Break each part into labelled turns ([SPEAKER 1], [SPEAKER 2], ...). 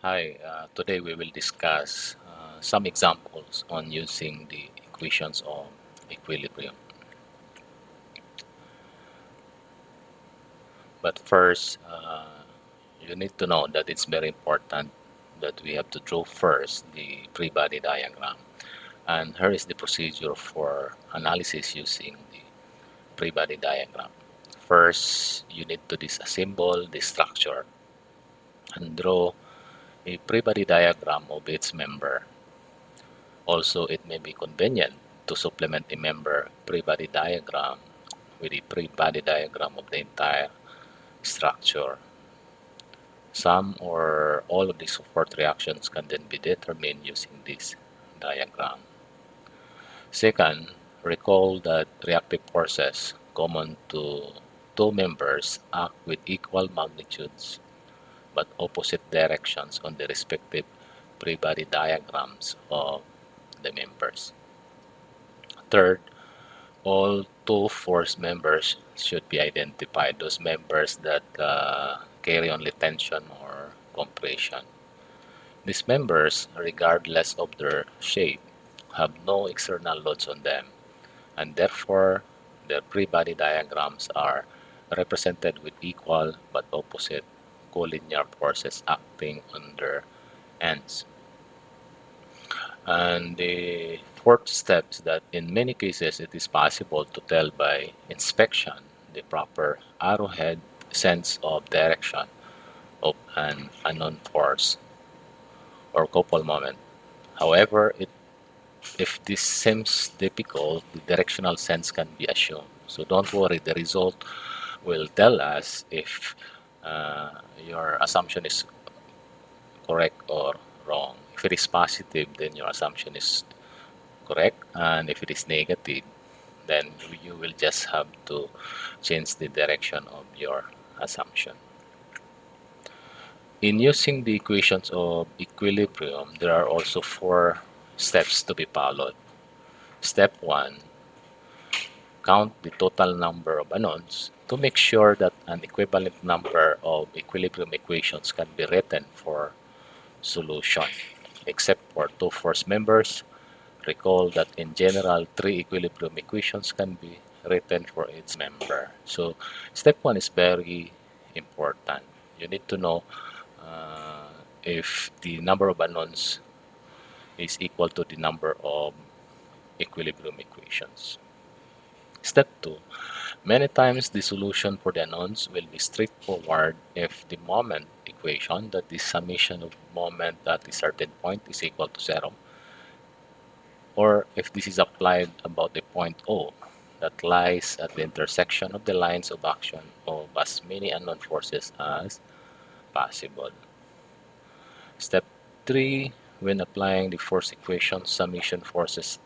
[SPEAKER 1] Hi, today we will discuss some examples on using the equations of equilibrium. But first, you need to know that it's very important that we have to draw first the free-body diagram. And here is the procedure for analysis using the free-body diagram. First, you need to disassemble the structure and draw a free-body diagram of its member. Also, it may be convenient to supplement a member free-body diagram with a free-body diagram of the entire structure. Some or all of the support reactions can then be determined using this diagram. Second, recall that reactive forces common to two members act with equal magnitudes but opposite directions on the respective free-body diagrams of the members. Third, all two force members should be identified, those members that carry only tension or compression. These members, regardless of their shape, have no external loads on them, and therefore their free body diagrams are represented with equal but opposite collinear forces acting on their ends. And the fourth step is that in many cases it is possible to tell by inspection the proper arrowhead sense of direction of an unknown force or couple moment. However, if this seems difficult, the directional sense can be assumed. So don't worry, the result will tell us if your assumption is correct or wrong. If it is positive, then your assumption is correct, and if it is negative, then you will just have to change the direction of your assumption. In using the equations of equilibrium, there are also four steps to be followed. Step 1, count the total number of unknowns to make sure that an equivalent number of equilibrium equations can be written for solution. Except for two force members, recall that in general, three equilibrium equations can be written for each member. So step 1 is very important. You need to know if the number of unknowns is equal to the number of equilibrium equations. Step 2. Many times the solution for the unknowns will be straightforward if the moment equation, that is summation of moment at a certain point, is equal to 0, or if this is applied about the point O that lies at the intersection of the lines of action of as many unknown forces as possible. Step 3, when applying the force equation, summation forces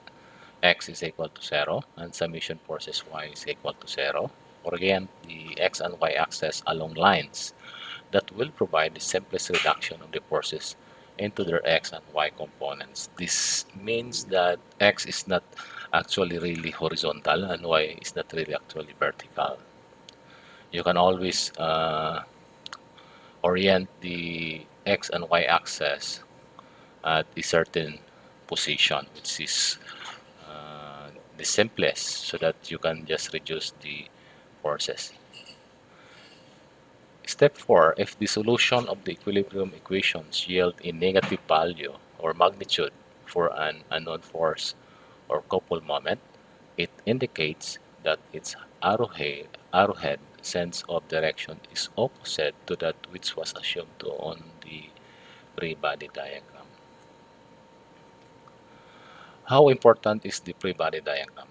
[SPEAKER 1] x is equal to 0 and summation forces y is equal to 0, orient the x and y axis along lines that will provide the simplest reduction of the forces into their x and y components. This means that x is not actually really horizontal and y is not really actually vertical. You can always orient the x and y axis at a certain position, which is the simplest, so that you can just reduce the forces. Step 4, if the solution of the equilibrium equations yield a negative value or magnitude for an unknown force or couple moment, it indicates that its arrowhead sense of direction is opposite to that which was assumed to on the free body diagram. How important is the free body diagram?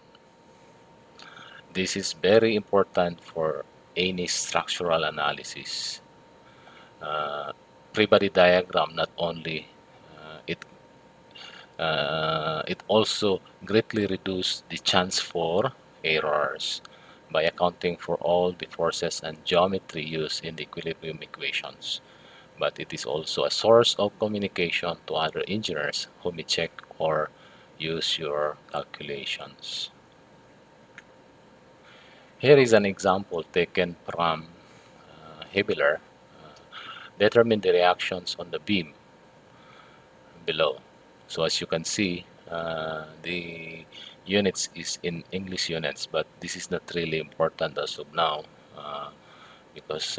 [SPEAKER 1] This is very important for any structural analysis. Free body diagram not only it also greatly reduces the chance for errors by accounting for all the forces and geometry used in the equilibrium equations. But it is also a source of communication to other engineers who may check or use your calculations. Here is an example taken from Hebeler. Determine the reactions on the beam below. So as you can see, the units is in English units, but this is not really important as of now, because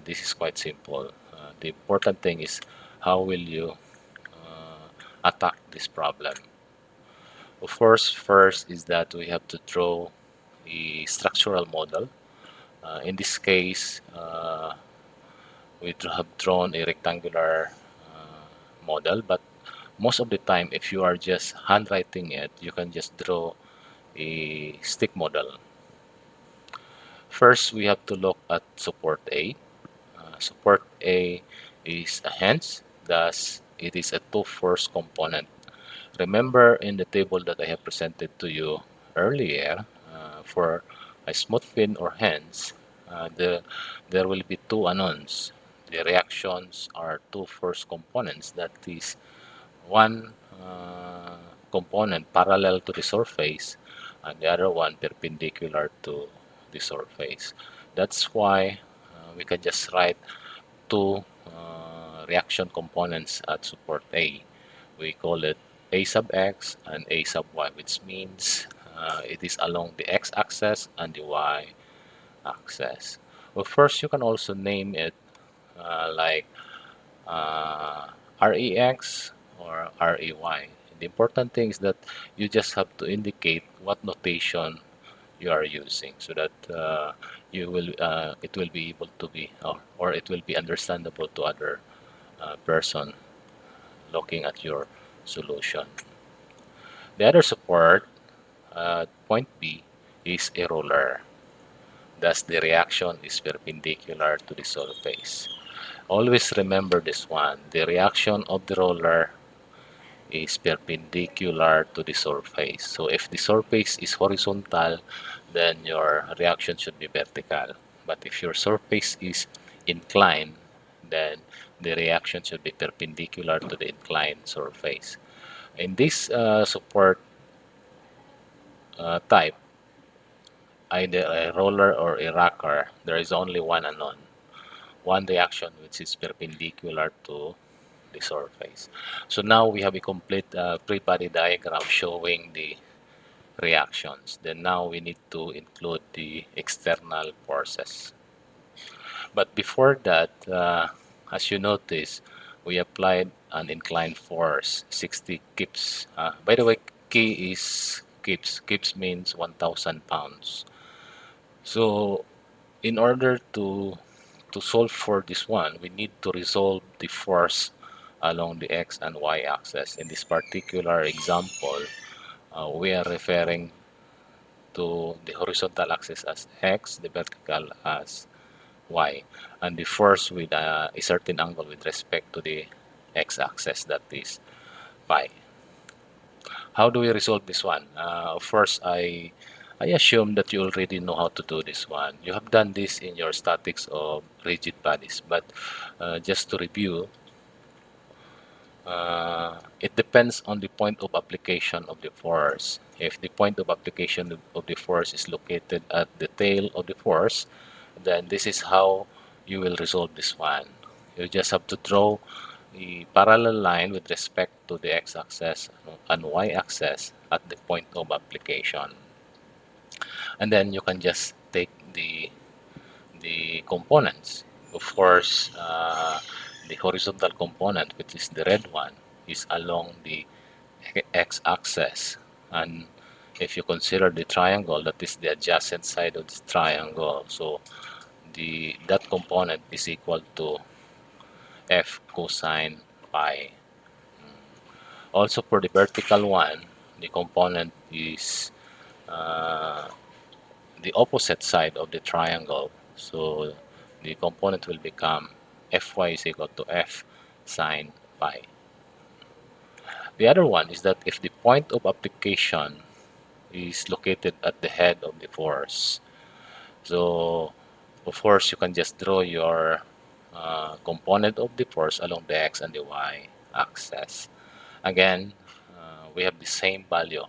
[SPEAKER 1] this is quite simple. The important thing is how will you attack this problem. Of course, first is that we have to draw a structural model. In this case, have drawn a rectangular model, but most of the time, if you are just handwriting it, you can just draw a stick model. First, we have to look at support A. Support A is a hands, thus it is a two-force component. Remember in the table that I have presented to you earlier, for a smooth pin or hands, there will be two unknowns. The reactions are two force components, that is one component parallel to the surface and the other one perpendicular to the surface. That's why we can just write two reaction components at support A. We call it A sub x and A sub y, which means it is along the x-axis and the y-axis. Well, first you can also name it like uh, REX or REY. The important thing is that you just have to indicate what notation you are using, so that it will be able to be, or it will be understandable to other person looking at your solution. The other support, point B, is a roller. Thus, the reaction is perpendicular to the surface. Always remember this one. The reaction of the roller is perpendicular to the surface. So if the surface is horizontal, then your reaction should be vertical. But if your surface is inclined, then the reaction should be perpendicular to the inclined surface. In this support type, either a roller or a rocker, there is only one unknown, one reaction which is perpendicular to the surface. So now we have a complete free-body diagram showing the reactions. Then now we need to include the external forces. But before that, as you notice, we applied an inclined force, 60 kips. By the way, key is kips. Kips means 1,000 pounds. So in order to solve for this one, we need to resolve the force along the x and y axis. In this particular example, we are referring to the horizontal axis as x, the vertical as y, and the force with a certain angle with respect to the x-axis, that is phi. How do we resolve this one? First, I assume that you already know how to do this one. You have done this in your statics of rigid bodies, but just to review, it depends on the point of application of the force. If the point of application of the force is located at the tail of the force, then this is how you will resolve this one. You just have to draw a parallel line with respect to the x-axis and y-axis at the point of application. And then you can just take the components. Of course, the horizontal component, which is the red one, is along the x-axis, and if you consider the triangle, that is the adjacent side of the triangle, so the that component is equal to f cosine phi. Also for the vertical one, the component is uh, the opposite side of the triangle, so the component will become fy is equal to f sine phi. The other one is that if the point of application is located at the head of the force, so of course you can just draw your component of the force along the x and the y axis. Again, we have the same value.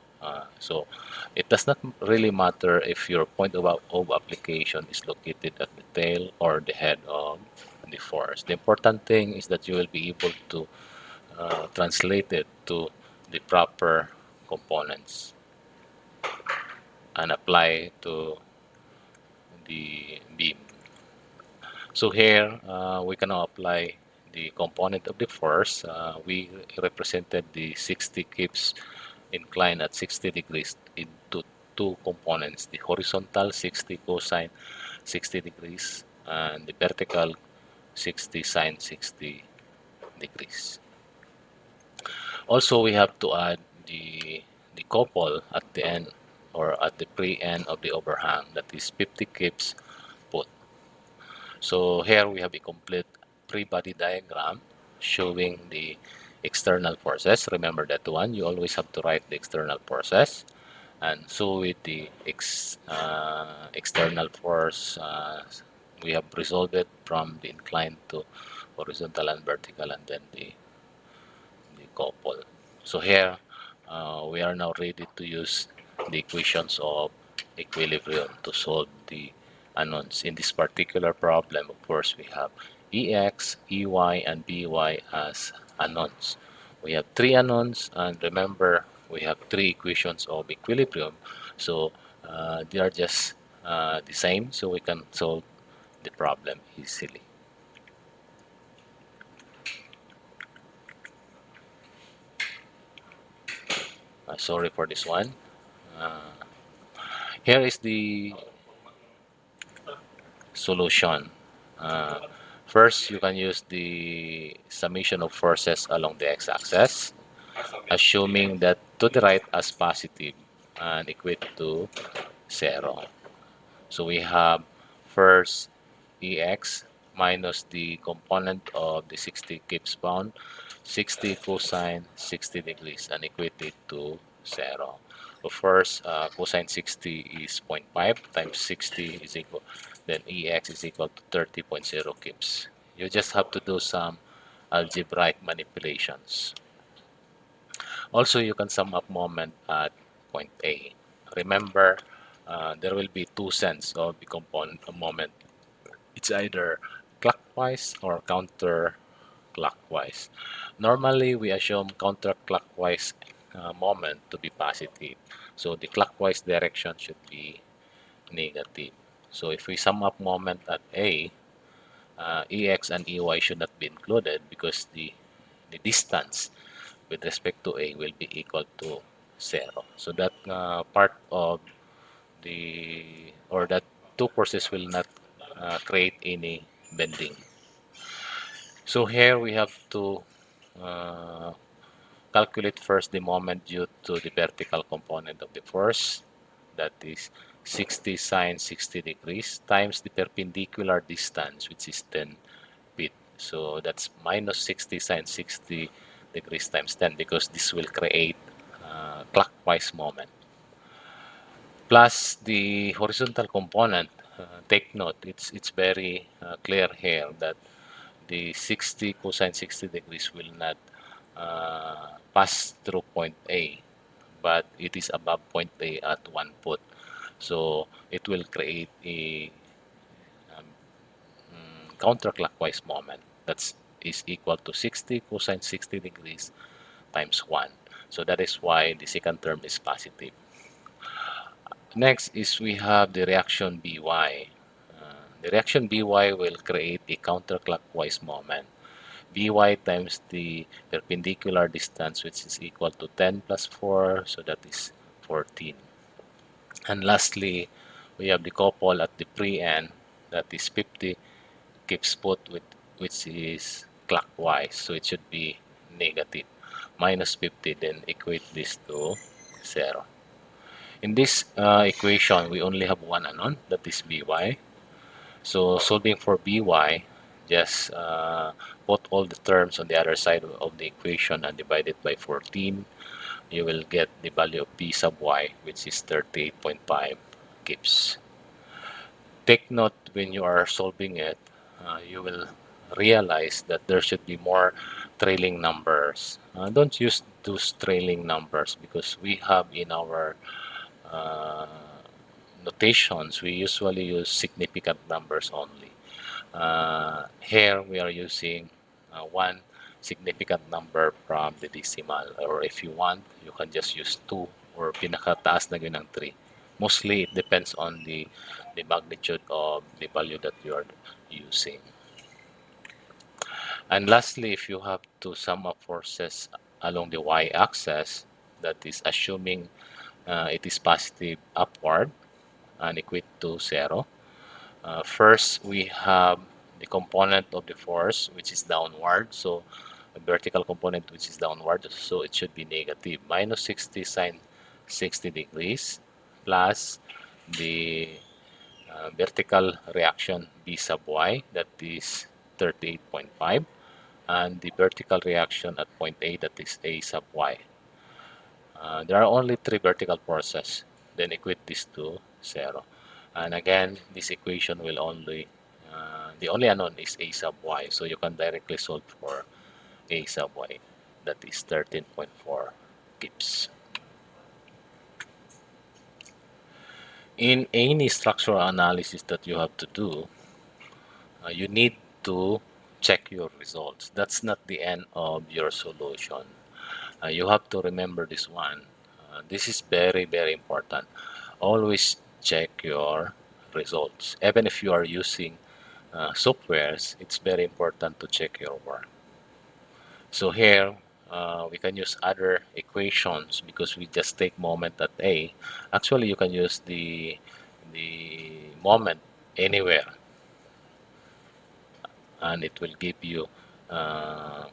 [SPEAKER 1] So it does not really matter if your point of application is located at the tail or the head of the force. The important thing is that you will be able to translated to the proper components and apply to the beam. So here we can now apply the component of the force. We represented the 60 kips inclined at 60 degrees into two components, the horizontal 60 cosine 60 degrees and the vertical 60 sine 60 degrees. Also, we have to add the couple at the end or at the pre-end of the overhang, that is 50 kips put. So here we have a complete pre-body diagram showing the external forces. Remember that one, you always have to write the external forces. And so with the external force, we have resolved it from the inclined to horizontal and vertical, and then the couple. So here we are now ready to use the equations of equilibrium to solve the unknowns. In this particular problem, of course, we have Ex, Ey, and By as unknowns. We have three unknowns, and remember, we have three equations of equilibrium. So they are just the same, so we can solve the problem easily. Sorry for this one. Uh, Here is the solution. Uh, First, you can use the summation of forces along the x-axis, assuming that to the right as positive and equate to 0. So we have first EX minus the component of the 60 Gibbs bound, 60 cosine 60 degrees, and equate it to 0. So first, cosine 60 is zero point 0.5 times 60 is equal, then EX is equal to 30.0 Gibbs. You just have to do some algebraic manipulations. Also, you can sum up moment at point A. Remember, there will be two sends of the component of moment. It's either clockwise or counterclockwise. Normally, we assume counterclockwise moment to be positive. So the clockwise direction should be negative. So if we sum up moment at A, EX and EY should not be included because the distance with respect to A will be equal to 0. So that part of the or that two forces will not create any bending. So here we have to uh, calculate first the moment due to the vertical component of the force, that is 60 sine 60 degrees times the perpendicular distance, which is 10 feet. So that's minus 60 sine 60 degrees times 10, because this will create clockwise moment. Plus the horizontal component. Take note, it's very clear here that the 60 cosine 60 degrees will not pass through point A, but it is above point A at 1 foot. So it will create a counterclockwise moment that is equal to 60 cosine 60 degrees times 1. So that is why the second term is positive. Next is we have the reaction By. The reaction By will create a counterclockwise moment. By times the perpendicular distance, which is equal to 10 plus 4, so that is 14. And lastly, we have the couple at the pre-end, that is 50 keeps put with, which is clockwise, so it should be negative. Minus 50, then equate this to 0. In this equation, we only have one unknown, that is By. So solving for By, just put all the terms on the other side of the equation and divide it by 14. You will get the value of B sub y, which is 38.5 Gibbs. Take note, when you are solving it, you will realize that there should be more trailing numbers. Don't use those trailing numbers because we have in our uh, notations, we usually use significant numbers only. Here we are using 1 significant number from the decimal, or if you want, you can just use 2 or pinakataas na yun ng 3. Mostly it depends on the magnitude of the value that you are using. And lastly, if you have to sum up forces along the y-axis, that is assuming it is positive upward and equate to 0. First, we have the component of the force, which is downward. So a vertical component, which is downward. So it should be negative. Minus 60 sine 60 degrees plus the vertical reaction B sub y, that is 38.5. And the vertical reaction at point A, that is A sub y. There are only 3 vertical forces. Then equate this to 0. And again, this equation will only, the only unknown is A sub y. So you can directly solve for A sub y. That is 13.4 gibbs. In any structural analysis that you have to do, you need to check your results. That's not the end of your solution. You have to remember this one. This is very, very important. Always check your results. Even if you are using softwares, it's very important to check your work. So here, we can use other equations because we just take moment at A. Actually, you can use the moment anywhere, and it will give you uh,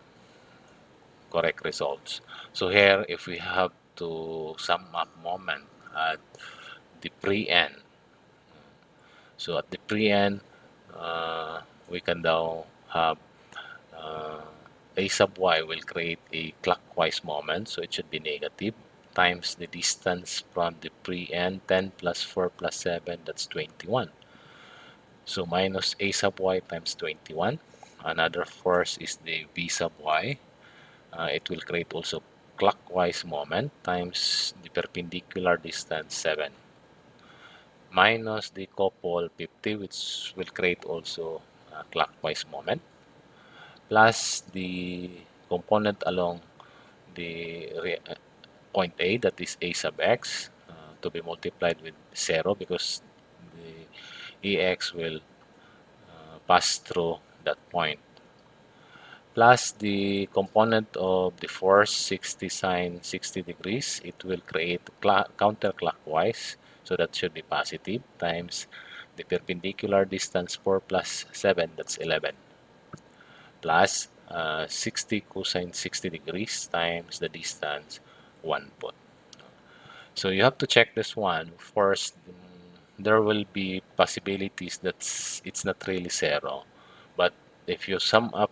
[SPEAKER 1] correct results. So here, if we have to sum up moment at the pre-end, so at the pre-end, we can now have uh, a sub y will create a clockwise moment, so it should be negative, times the distance from the pre-end, 10 plus 4 plus 7, that's 21. So minus a sub y times 21. Another force is the v sub y. It will create also clockwise moment times the perpendicular distance 7, minus the couple 50, which will create also clockwise moment, plus the component along the point A, that is a sub x, to be multiplied with 0 because the ex will pass through that point, plus the component of the force 60 sine 60 degrees. It will create counterclockwise, so that should be positive, times the perpendicular distance 4 plus 7, that's 11, plus 60 cosine 60 degrees times the distance 1 foot. So you have to check this one first. There will be possibilities that it's not really 0, but if you sum up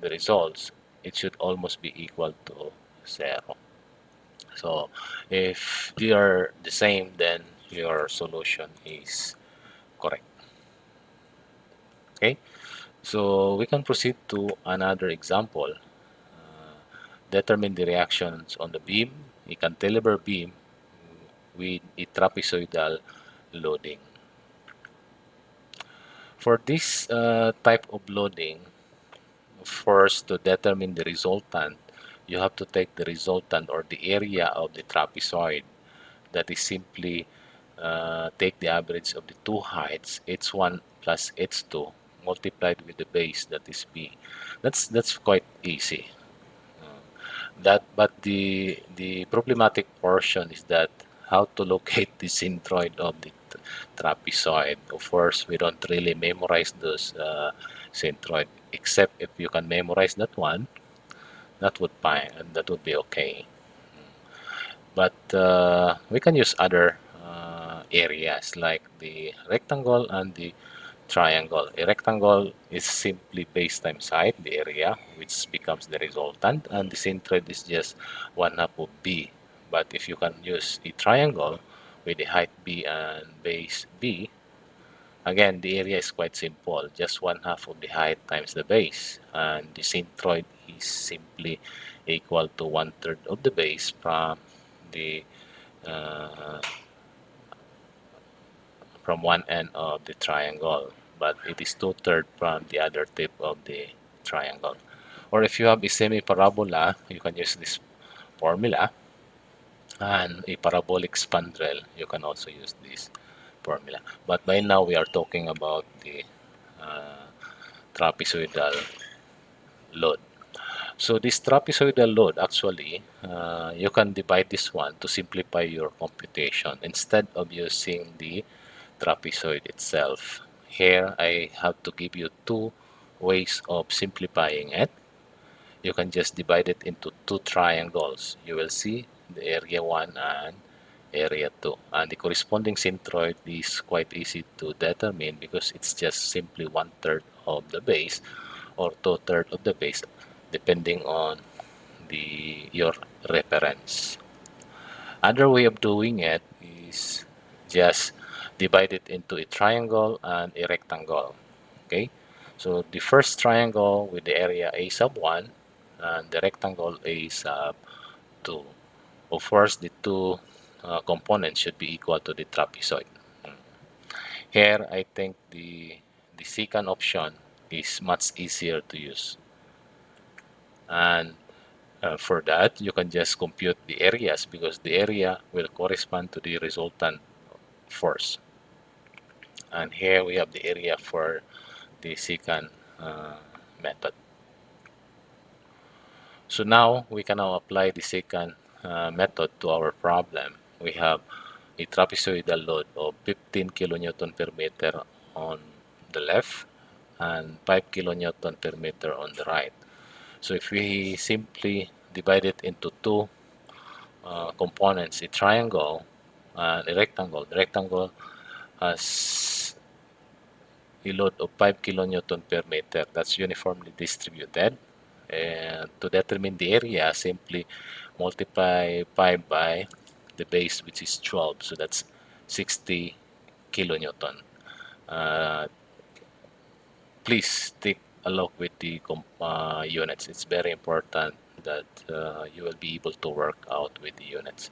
[SPEAKER 1] the results, it should almost be equal to 0. So if they are the same, then your solution is correct. Okay, so we can proceed to another example. Determine the reactions on the beam, a cantilever beam with a trapezoidal loading. For this type of loading, first, to determine the resultant, you have to take the resultant or the area of the trapezoid. That is simply take the average of the two heights, h1 plus h2, multiplied with the base, that is b. That's quite easy. But the problematic portion is that how to locate the centroid of the trapezoid. Of course, we don't really memorize those centroid, except if you can memorize that one, that would fine, and that would be okay. But we can use other areas like the rectangle and the triangle. A rectangle is simply base times height, the area, which becomes the resultant, and the centroid is just 1/2 of b. But if you can use a triangle with the height b and base b, again, the area is quite simple, just 1/2 of the height times the base, and the centroid is simply equal to 1/3 of the base the uh, from one end of the triangle, but it is 2/3 from the other tip of the triangle. Or if you have a semi-parabola, you can use this formula. And a parabolic spandrel, you can also use this formula. But by now, we are talking about the uh, trapezoidal load. So this trapezoidal load, actually, you can divide this one to simplify your computation instead of using the trapezoid itself. Here, I have to give you two ways of simplifying it. You can just divide it into two triangles. You will see the area 1 and area 2. And the corresponding centroid is quite easy to determine because it's just simply one-third of the base or two-thirds of the base depending on the your reference. Other way of doing it is just divide it into a triangle and a rectangle. Okay, so the first triangle with the area A sub 1 and the rectangle A sub 2. Of course, the two components should be equal to the trapezoid. Here, I think the second option is much easier to use. And for that, you can just compute the areas because the area will correspond to the resultant force. And here we have the area for the second method. So now we can now apply the second method to our problem. We have a trapezoidal load of 15 kilonewton per meter on the left and 5 kilonewton per meter on the right. So if we simply divide it into two components, a triangle and a rectangle, the rectangle has a load of 5 kilonewton per meter that's uniformly distributed. And to determine the area, simply multiply 5 by the base, which is 12. So that's 60 kilonewton. Uh, Please take a look with the units. It's very important that you will be able to work out with the units.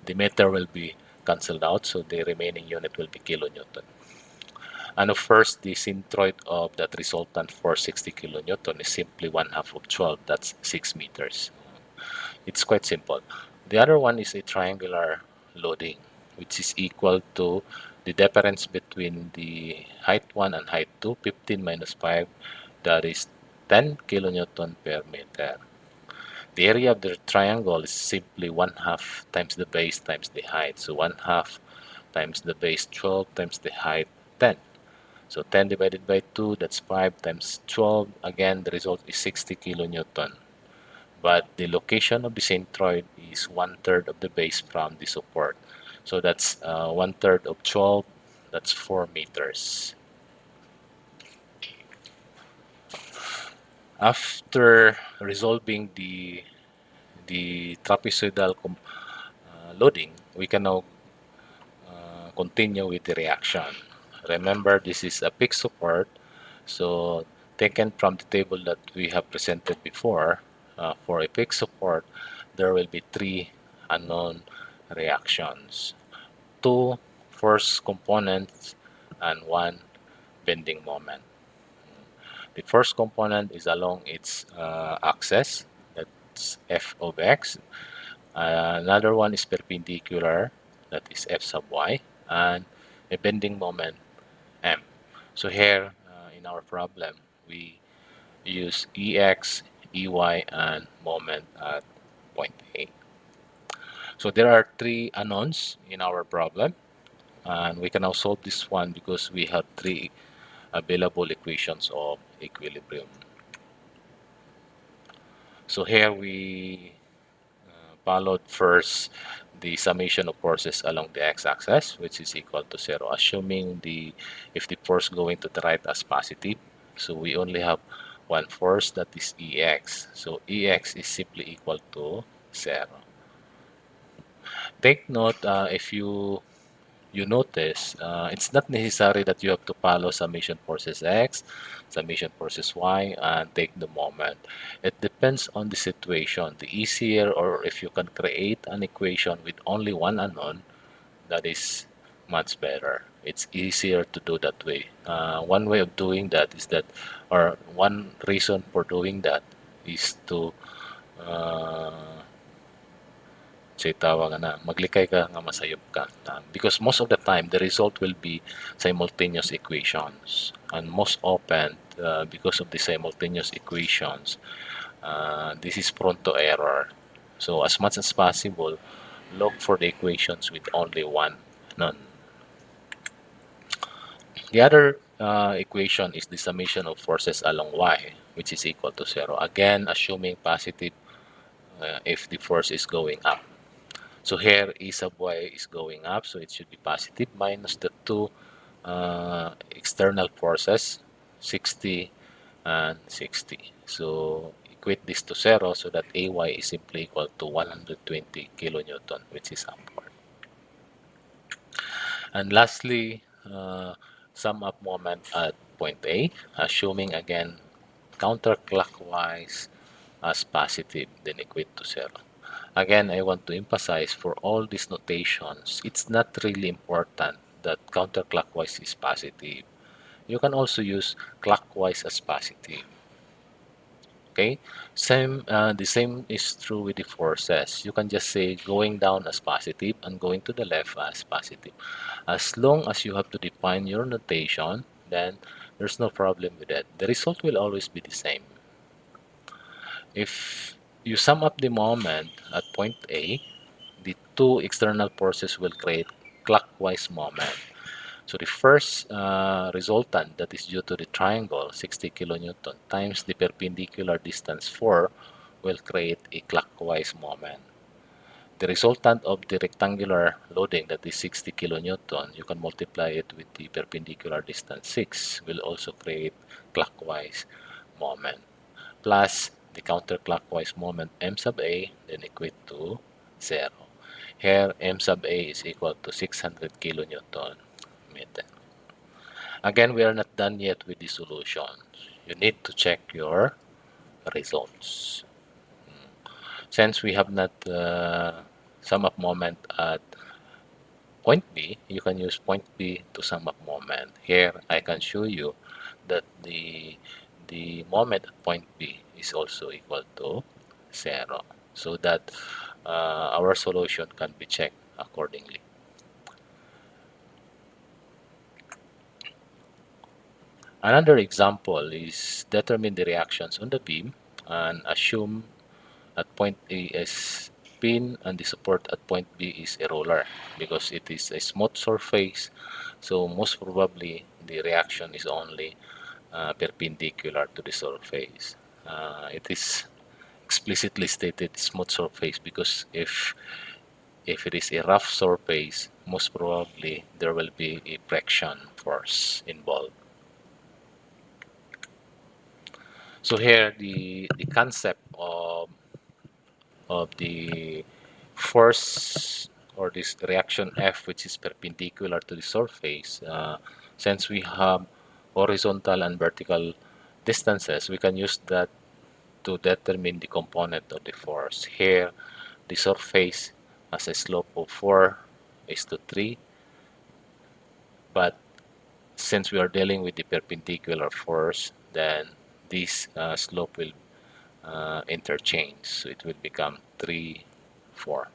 [SPEAKER 1] The meter will be cancelled out, so the remaining unit will be kilonewton. And of course, the centroid of that resultant for 60 kilonewton is simply 1/2 of 12. That's 6 meters. It's quite simple. The other one is a triangular loading, which is equal to the difference between the height 1 and height 2, 15 minus 5, that is 10 kilonewton per meter. The area of the triangle is simply 1/2 times the base times the height. So 1/2 times the base 12 times the height 10. So 10 divided by 2, that's 5 times 12. Again, the result is 60 kilonewton. But the location of the centroid is one-third of the base from the support. So that's one-third of 12, that's 4 meters. After resolving the trapezoidal loading, we can now continue with the reaction. Remember, this is a fixed support, so taken from the table that we have presented before, for a fixed support, there will be three unknown reactions, two force components and one bending moment. The first component is along its axis, that's f of x. Another one is perpendicular, that is f sub y, and a bending moment m. So here in our problem, we use ex, ey, and moment at point A. So there are three unknowns in our problem, and we can now solve this one because we have three available equations of equilibrium. So here we followed first the summation of forces along the x-axis, which is equal to 0, assuming if the force going to the right as positive. So we only have one force, that is ex. So ex is simply equal to 0. Take note, if you notice, it's not necessary that you have to follow summation forces x, summation forces y, and take the moment. It depends on the situation. The easier, or if you can create an equation with only one unknown, that is much better. It's easier to do that way. One way of doing that is that, or one reason for doing that is to uh, say tawag na maglikay ka nga masayop ka. Because most of the time the result will be simultaneous equations, and most often because of the simultaneous equations, this is prone to error. So as much as possible, look for the equations with only one none. The other equation is the summation of forces along y, which is equal to 0. Again, assuming positive if the force is going up. So here E sub y is going up, so it should be positive minus the two external forces, 60 and 60. So equate this to 0 so that AY is simply equal to 120 kilonewton, which is upward. And lastly, sum up moment at point A, assuming again counterclockwise as positive, then equate to 0. Again, I want to emphasize for all these notations, it's not really important that counterclockwise is positive. You can also use clockwise as positive. Okay, the same is true with the forces. You can just say going down as positive and going to the left as positive. As long as you have to define your notation, then there's no problem with that. The result will always be the same. If you sum up the moment at point A, the two external forces will create clockwise moment. So the first resultant that is due to the triangle, 60 kilonewton, times the perpendicular distance 4 will create a clockwise moment. The resultant of the rectangular loading that is 60 kilonewton, you can multiply it with the perpendicular distance 6 will also create clockwise moment. Plus the counterclockwise moment m sub a, then equate to 0. Here m sub a is equal to 600 kilonewton meter. Again, we are not done yet with the solution. You need to check your results. Since we have not sum up moment at point B, you can use point B to sum up moment. Here, I can show you that the moment at point B is also equal to 0, so that our solution can be checked accordingly. Another example is determine the reactions on the beam and assume at point A is pin and the support at point B is a roller because it is a smooth surface. So most probably the reaction is only perpendicular to the surface. It is explicitly stated smooth surface because if it is a rough surface, most probably there will be a friction force involved. So here the concept of the force or this reaction F, which is perpendicular to the surface, since we have horizontal and vertical distances, we can use that to determine the component of the force. Here, the surface has a slope of 4 is to 3, but since we are dealing with the perpendicular force, then this slope will interchange, so it will become 3, 4.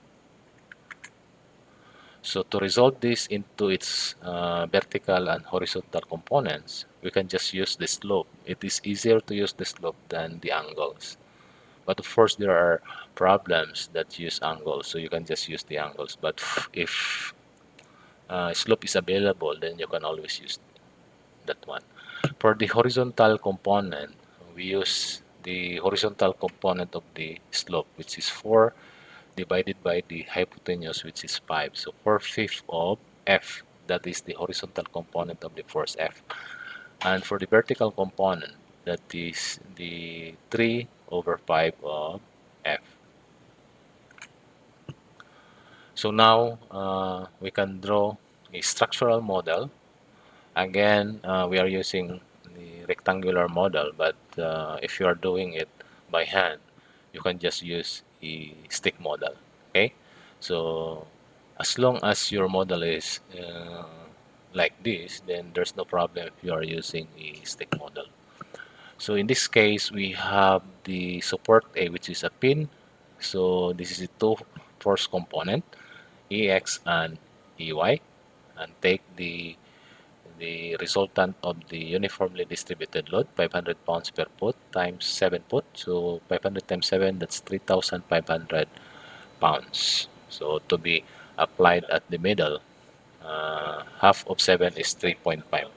[SPEAKER 1] So to resolve this into its vertical and horizontal components, we can just use the slope. It is easier to use the slope than the angles. But of course, there are problems that use angles, so you can just use the angles. But if slope is available, then you can always use that one. For the horizontal component, we use the horizontal component of the slope, which is 4 divided by the hypotenuse, which is 5. So 4/5 of F, that is the horizontal component of the force F. And for the vertical component, that is the 3/5 of F. So now we can draw a structural model. Again, we are using the rectangular model, but if you are doing it by hand, you can just use a stick model. Okay, so as long as your model is like this, then there's no problem if you are using a stick model. So in this case, we have the support A, which is a pin. So this is a two force component, EX and EY, and take the resultant of the uniformly distributed load, 500 pounds per foot times 7 foot. So 500 times 7, that's 3,500 pounds. So to be applied at the middle, half of 7 is 3.5.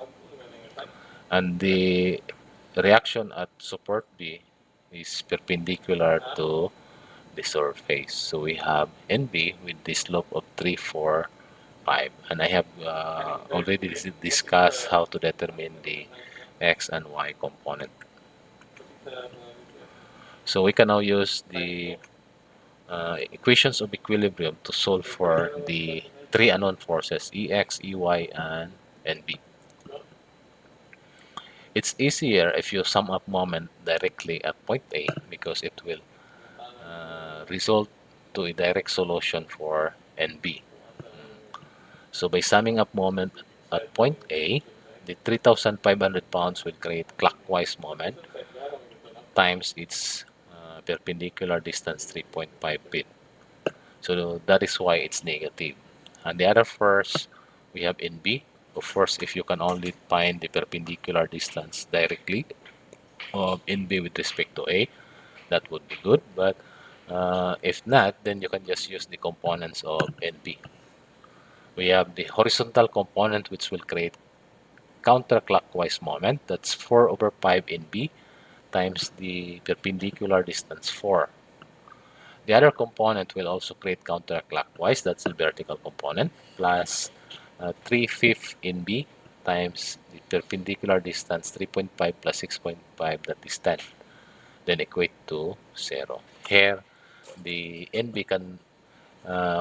[SPEAKER 1] And the reaction at support B is perpendicular to the surface. So we have NB with the slope of 3, 4, 5. And I have already discussed how to determine the X and Y component. So we can now use the equations of equilibrium to solve for the three unknown forces, EX, EY, and NB. It's easier if you sum up moment directly at point A because it will result to a direct solution for NB. So by summing up moment at point A, the 3,500 pounds will create clockwise moment times its perpendicular distance 3.5 feet. So that is why it's negative. And the other force we have in B. Of course, if you can only find the perpendicular distance directly of in B with respect to A, that would be good. But if not, then you can just use the components of NB. We have the horizontal component, which will create counterclockwise moment. That's 4 over 5 in B times the perpendicular distance 4. The other component will also create counterclockwise. That's the vertical component plus 3/5 in B times the perpendicular distance 3.5 plus 6.5, that is 10. Then equate to 0. Here, the NB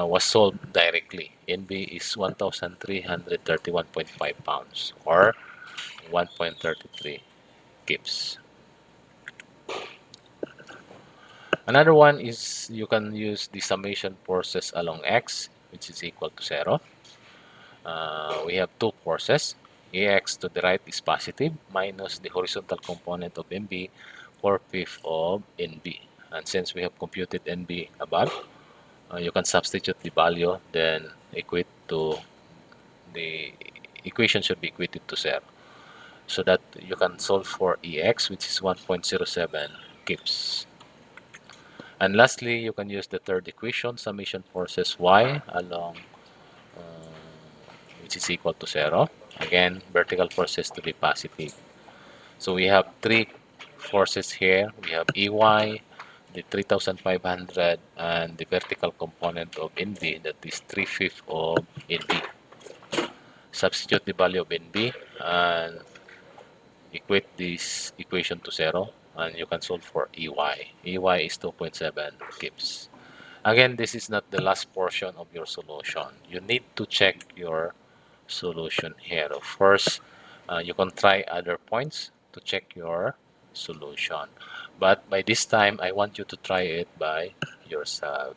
[SPEAKER 1] was solved directly. NB is 1,331.5 pounds or 1.33 kips. Another one is you can use the summation forces along X, which is equal to 0. We have two forces. AX to the right is positive minus the horizontal component of NB, 4/5 of NB. And since we have computed NB above, you can substitute the value, then equate to the equation should be equated to 0. So that you can solve for EX, which is 1.07 kips. And lastly, you can use the third equation, summation forces Y along, which is equal to 0. Again, vertical forces to be positive. So we have three forces here. We have EY, the 3,500, and the vertical component of NB, that is 3/5 of NB. Substitute the value of NB and equate this equation to 0, and you can solve for EY. EY is 2.7 kips. Again, this is not the last portion of your solution. You need to check your solution here. Of course, you can try other points to check your solution. But by this time, I want you to try it by yourself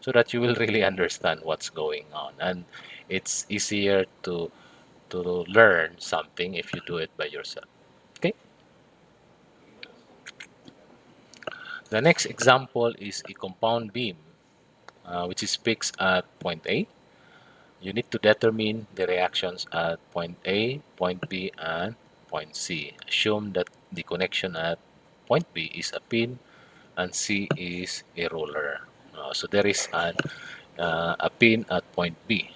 [SPEAKER 1] so that you will really understand what's going on. And it's easier to learn something if you do it by yourself. Okay. The next example is a compound beam, which is fixed at point A. You need to determine the reactions at point A, point B, and point C. Assume that the connection at point B is a pin and C is a roller. So there is a pin at point B.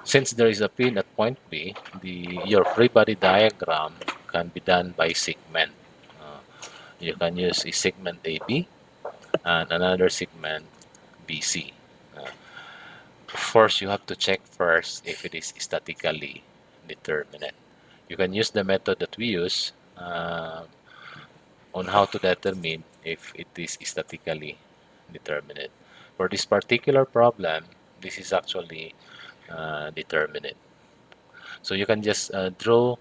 [SPEAKER 1] Since there is a pin at point B, your free body diagram can be done by segment. Uh, you can use a segment AB and another segment BC. Of course, you have to check first if it is statically determinate. You can use the method that we use on how to determine if it is statically determinate. For this particular problem, this is actually determinate. So you can just draw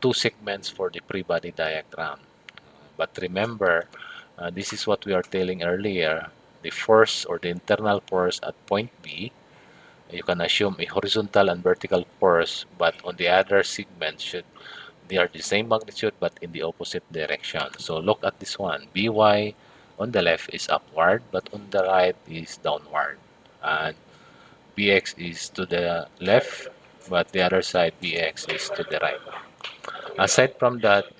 [SPEAKER 1] two segments for the free body diagram. But remember, this is what we are telling earlier. The force or the internal force at point B, you can assume a horizontal and vertical force, but on the other segment should They are the same magnitude but in the opposite direction. So look at this one. By on the left is upward, but on the right is downward. And bx is to the left, but the other side bx is to the right. Aside from that,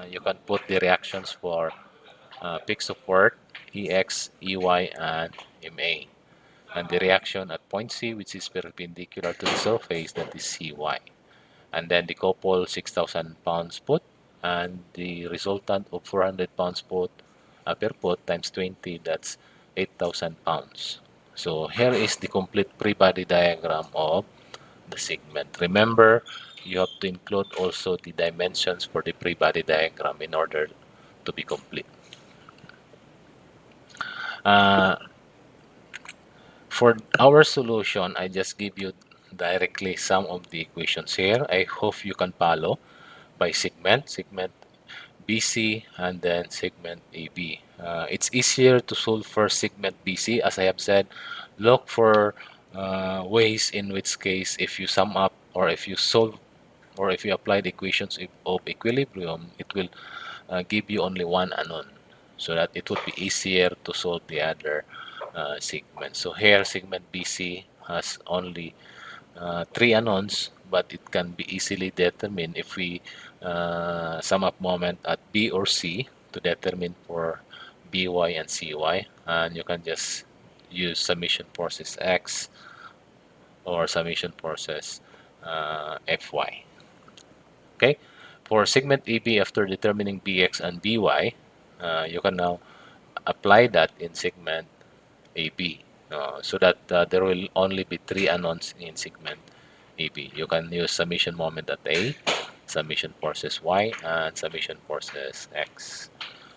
[SPEAKER 1] you can put the reactions for peak support, ex, ey, and ma. And the reaction at point C, which is perpendicular to the surface, that is cy. And then the couple 6,000 pounds put, and the resultant of 400 pounds put per put times 20, that's 8,000 pounds. So here is the complete free body diagram of the segment. Remember, you have to include also the dimensions for the free body diagram in order to be complete. Uh, for our solution, I just give you directly some of the equations here. I hope you can follow by segment BC and then segment AB. It's easier to solve for segment BC. As I have said, look for ways in which case if you sum up or if you solve or if you apply the equations of equilibrium, it will give you only one unknown, so that it would be easier to solve the other segment. So here segment BC has only three unknowns, but it can be easily determined if we sum up moment at B or C to determine for By and Cy, and you can just use summation forces X or summation forces Fy. Okay, for segment AB, after determining Bx and By, you can now apply that in segment AB, so that there will only be three unknowns in segment AB. You can use summation moment at A, summation forces Y, and summation forces X.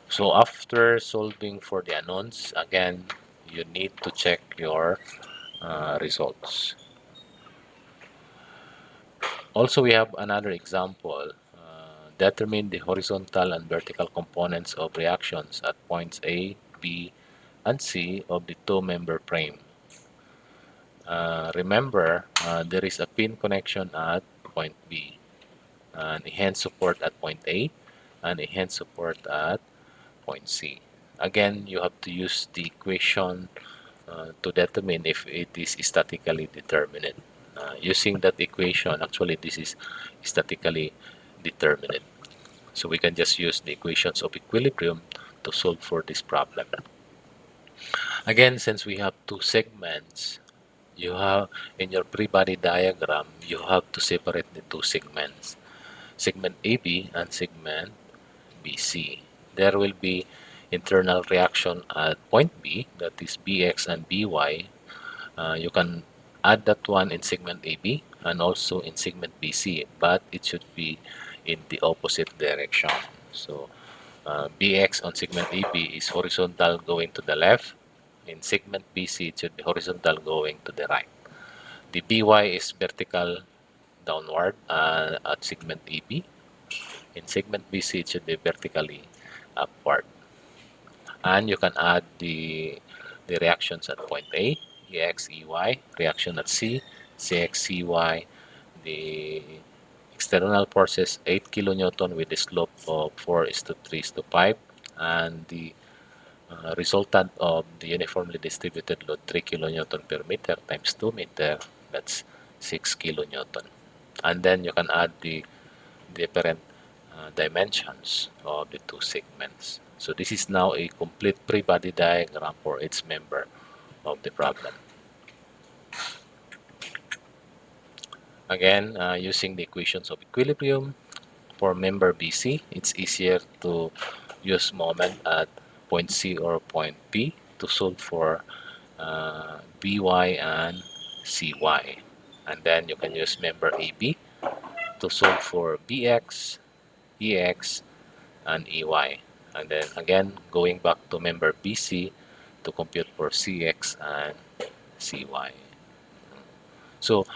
[SPEAKER 1] So after solving for the unknowns, again, you need to check your results. Also, we have another example. Determine the horizontal and vertical components of reactions at points A, B, and C of the two-member frame. Remember, there is a pin connection at point B, an hand support at point A, and a hand support at point C. Again, you have to use the equation to determine if it is statically determinate. Using that equation, actually this is statically determinate. So we can just use the equations of equilibrium to solve for this problem. Again, since we have two segments, you have in your free body diagram, you have to separate the two segments, segment AB and segment BC. There will be internal reaction at point B, that is Bx and By. You can add that one in segment AB and also in segment BC, but it should be in the opposite direction. So Bx on segment AB is horizontal going to the left. In segment BC, it should be horizontal going to the right. The By is vertical downward at segment AB. In segment BC, it should be vertically upward. And you can add the reactions at point A, Ex, Ey, reaction at C, Cx, Cy, the external forces 8 kilonewton with the slope of 4 is to 3 is to 5, and the resultant of the uniformly distributed load 3 kilonewton per meter times 2 meter, that's 6 kilonewton. And then you can add the different dimensions of the two segments. So this is now a complete free body diagram for each member of the problem. Again, using the equations of equilibrium, for member BC, it's easier to use moment at point C or point P to solve for By and Cy. And then you can use member AB to solve for Bx, Ex, and Ey. And then again, going back to member BC to compute for Cx and Cy. So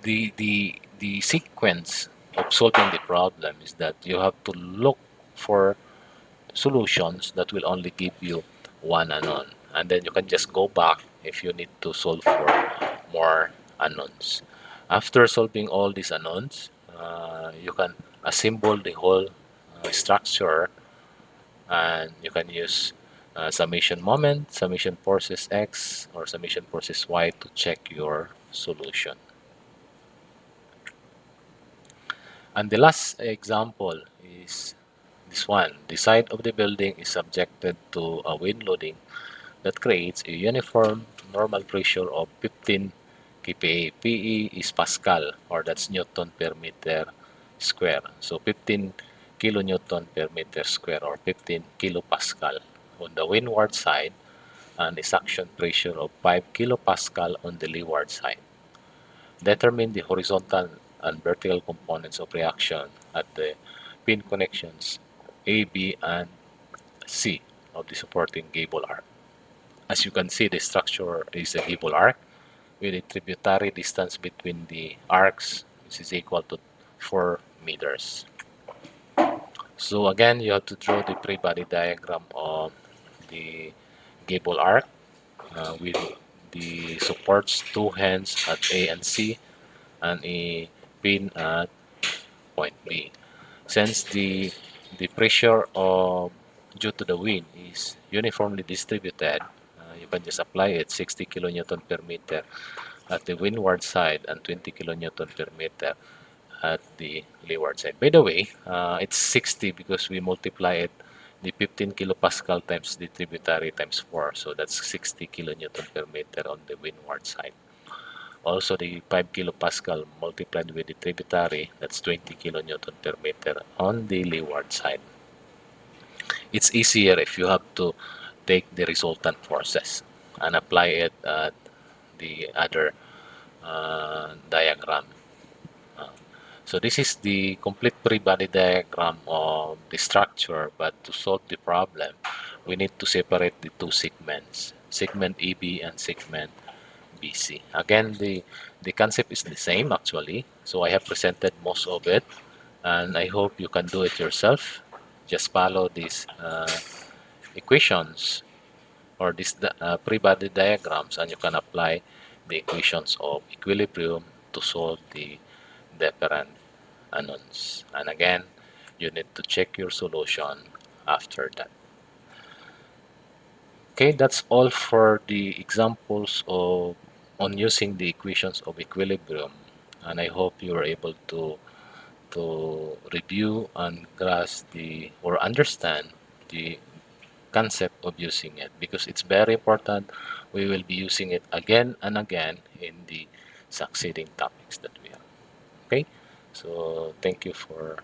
[SPEAKER 1] the sequence of solving the problem is that you have to look for solutions that will only give you one unknown, and then you can just go back if you need to solve for more unknowns. After solving all these unknowns, you can assemble the whole structure, and you can use summation moment, summation forces x, or summation forces y to check your solution. And the last example is this one. The side of the building is subjected to a wind loading that creates a uniform normal pressure of 15 kPa. PE is Pascal, or that's Newton per meter square. So 15 kilonewton per meter square, or 15 kilopascal on the windward side, and a suction pressure of 5 kilopascal on the leeward side. Determine the horizontal and vertical components of reaction at the pin connections A, B, and C of the supporting gable arc. As you can see, the structure is a gable arc with a tributary distance between the arcs, which is equal to 4 meters. So again, you have to draw the pre-body diagram of the gable arc with the supports, two hands at A and C, and a pin at point B. Since the pressure due to the wind is uniformly distributed, you can just apply it 60 kilonewton per meter at the windward side and 20 kilonewton per meter at the leeward side. By the way, it's 60 because we multiply it the 15 kilopascal times the tributary times 4. So that's 60 kilonewton per meter on the windward side. Also, the 5 kilopascal multiplied with the tributary, that's 20 kilonewton per meter on the leeward side. It's easier if you have to take the resultant forces and apply it at the other diagram. Uh, so this is the complete pre-body diagram of the structure, but to solve the problem, we need to separate the two segments, segment AB and segment BC. Again, the concept is the same actually, so I have presented most of it, and I hope you can do it yourself. Just follow these equations or these pre-body diagrams, and you can apply the equations of equilibrium to solve the different unknowns. And again, you need to check your solution after that. Okay, that's all for the examples of on using the equations of equilibrium, and I hope you are able to review and grasp the or understand the concept of using it, because it's very important. We will be using it again and again in the succeeding topics that we have. Okay, so thank you for